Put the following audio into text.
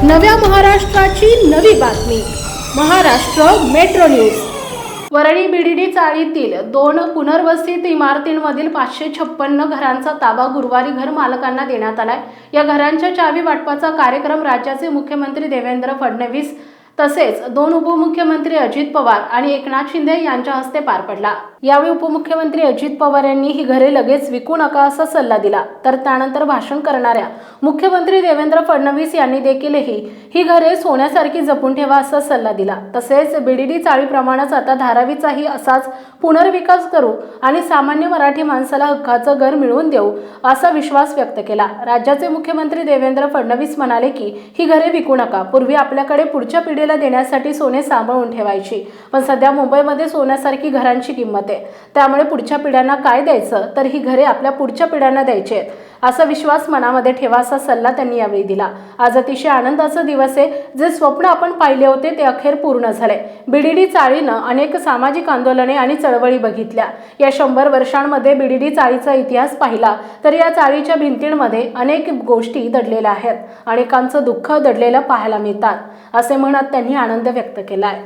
नव्या महाराष्ट्राची नवी बातमी Maharashtra metro news. Worli BDD चाळीतील 2 पुनर्वसित इमारतींमधील 556 घरांचा ताबा गुरुवारी घर मालकांना देण्यात आलाय। या घरांच्या चावी वाटपाचा कार्यक्रम राज्याचे मुख्यमंत्री देवेंद्र फडणवीस तसेच 2 उपमुख्यमंत्री अजित पवार आणि एकनाथ शिंदे यांच्या हस्ते पार पडला। यावेळी उपमुख्यमंत्री अजित पवार यांनी ही घरे लगेच विकू नका असा सल्ला दिला, तर त्यानंतर भाषण करणाऱ्या मुख्यमंत्री देवेंद्र फडणवीस यांनी देखील ही घरे सोन्यासारखी जपून ठेवा असा सल्ला दिला। तसेच बीडीडी चाळीप्रमाणेच आता धारावीचाही असाच पुनर्विकास करू आणि सामान्य मराठी माणसाला हक्काचं घर मिळवून देऊ असा विश्वास व्यक्त केला। राज्याचे मुख्यमंत्री देवेंद्र फडणवीस म्हणाले की ही घरे विकू नका। पूर्वी आपल्याकडे पुढच्या पिढीला देण्यासाठी सोने सांभाळून ठेवायची, पण सध्या मुंबईमध्ये सोन्यासारखी घरांची किंमत आहे। त्यामुळे पुढच्या पिढ्यांना काय द्यायचं, तर ही घरे आपल्या पुढच्या पिढ्यांना द्यायची आहेत असा विश्वास मनामध्ये ठेवा असा सल्ला त्यांनी यावेळी दिला। आज अतिशय आनंदाचा दिवस आहे। जे स्वप्न आपण पाहिले होते ते अखेर पूर्ण झाले। बीडीडी चाळीनं अनेक सामाजिक आंदोलने आणि चळवळी बघितल्या। या 100 वर्षांमध्ये बीडीडी चाळीचा इतिहास पाहिला तर या चाळीच्या भिंतींमध्ये अनेक गोष्टी दडलेल्या आहेत, अनेकांचं दुःख दडलेलं पाहायला मिळतात असे म्हणत त्यांनी आनंद व्यक्त केलाय।